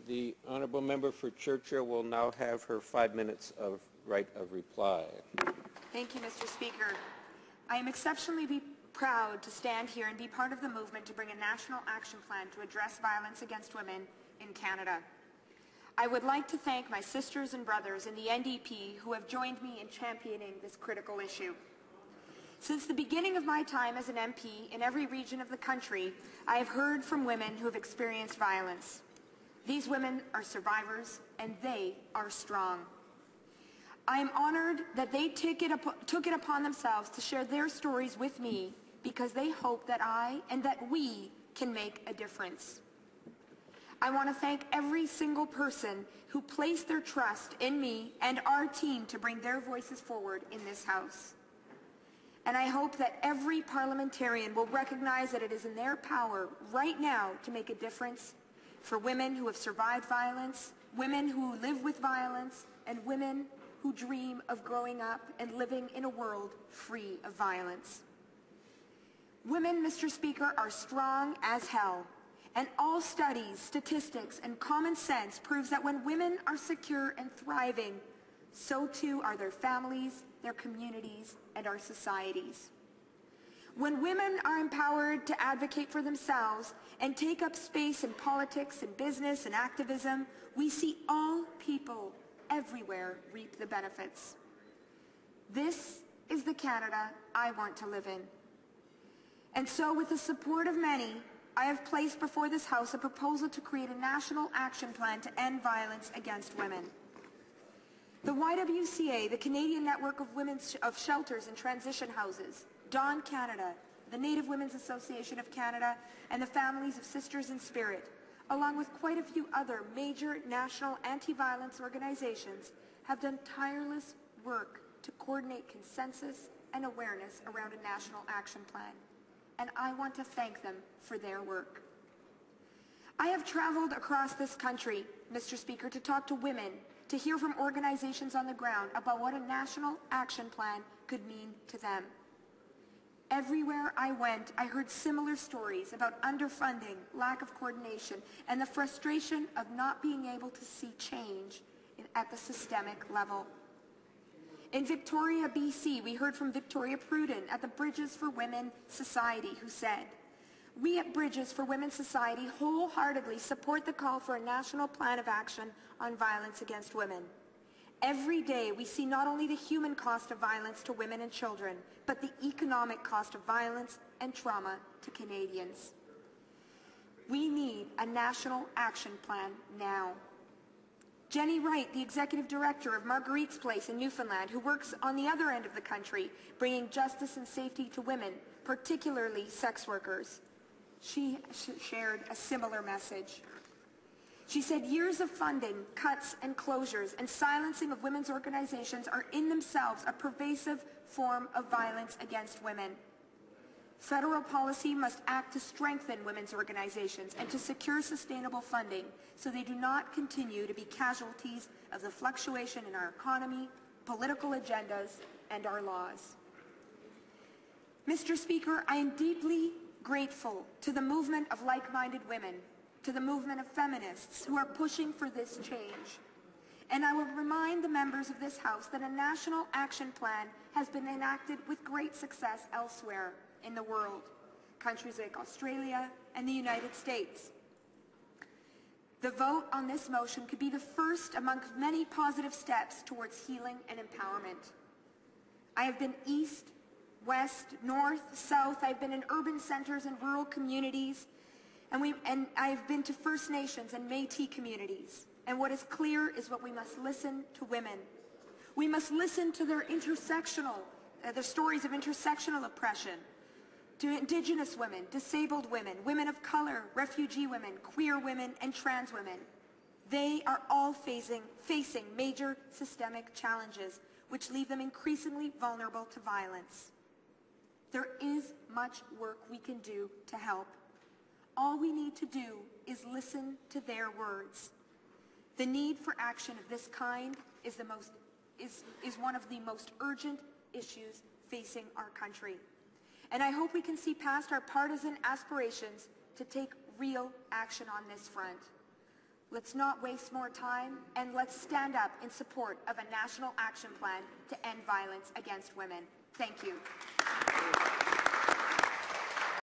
The honourable member for Churchill will now have her 5 minutes of right of reply. Thank you, Mr. Speaker. I am exceptionally proud to stand here and be part of the movement to bring a national action plan to address violence against women in Canada. I would like to thank my sisters and brothers in the NDP who have joined me in championing this critical issue. Since the beginning of my time as an MP in every region of the country, I have heard from women who have experienced violence. These women are survivors, and they are strong. I am honored that they took it upon themselves to share their stories with me because they hope that I and that we can make a difference. I want to thank every single person who placed their trust in me and our team to bring their voices forward in this House. And I hope that every parliamentarian will recognize that it is in their power right now to make a difference for women who have survived violence, women who live with violence, and women who dream of growing up and living in a world free of violence. Women, Mr. Speaker, are strong as hell. And all studies, statistics, and common sense proves that when women are secure and thriving, so too are their families, their communities, and our societies. When women are empowered to advocate for themselves and take up space in politics and business and activism, we see all people everywhere reap the benefits. This is the Canada I want to live in. And so, with the support of many, I have placed before this House a proposal to create a national action plan to end violence against women. The YWCA, the Canadian Network of Shelters and Transition Houses, Dawn Canada, the Native Women's Association of Canada, and the Families of Sisters in Spirit, along with quite a few other major national anti-violence organizations, have done tireless work to coordinate consensus and awareness around a national action plan. And I want to thank them for their work. I have traveled across this country, Mr. Speaker, to talk to women, to hear from organizations on the ground about what a national action plan could mean to them. Everywhere I went, I heard similar stories about underfunding, lack of coordination, and the frustration of not being able to see change at the systemic level. In Victoria, BC, we heard from Victoria Pruden at the Bridges for Women Society, who said, "We at Bridges for Women Society wholeheartedly support the call for a national plan of action on violence against women. Every day we see not only the human cost of violence to women and children, but the economic cost of violence and trauma to Canadians. We need a national action plan now." Jenny Wright, the Executive Director of Marguerite's Place in Newfoundland, who works on the other end of the country, bringing justice and safety to women, particularly sex workers. She shared a similar message. She said years of funding, cuts and closures, and silencing of women's organizations are in themselves a pervasive form of violence against women. Federal policy must act to strengthen women's organizations and to secure sustainable funding so they do not continue to be casualties of the fluctuation in our economy, political agendas, and our laws. Mr. Speaker, I am deeply grateful to the movement of like-minded women, to the movement of feminists who are pushing for this change. And I will remind the members of this House that a national action plan has been enacted with great success elsewhere in the world, countries like Australia and the United States. The vote on this motion could be the first among many positive steps towards healing and empowerment. I have been east, west, north, south. I've been in urban centers and rural communities, and I've been to First Nations and Métis communities. And what is clear is what we must listen to women. We must listen to their stories of intersectional oppression, to Indigenous women, disabled women, women of color, refugee women, queer women, and trans women. They are all facing major systemic challenges which leave them increasingly vulnerable to violence. There is much work we can do to help. All we need to do is listen to their words. The need for action of this kind is one of the most urgent issues facing our country. And I hope we can see past our partisan aspirations to take real action on this front. Let's not waste more time, and let's stand up in support of a national action plan to end violence against women. Thank you.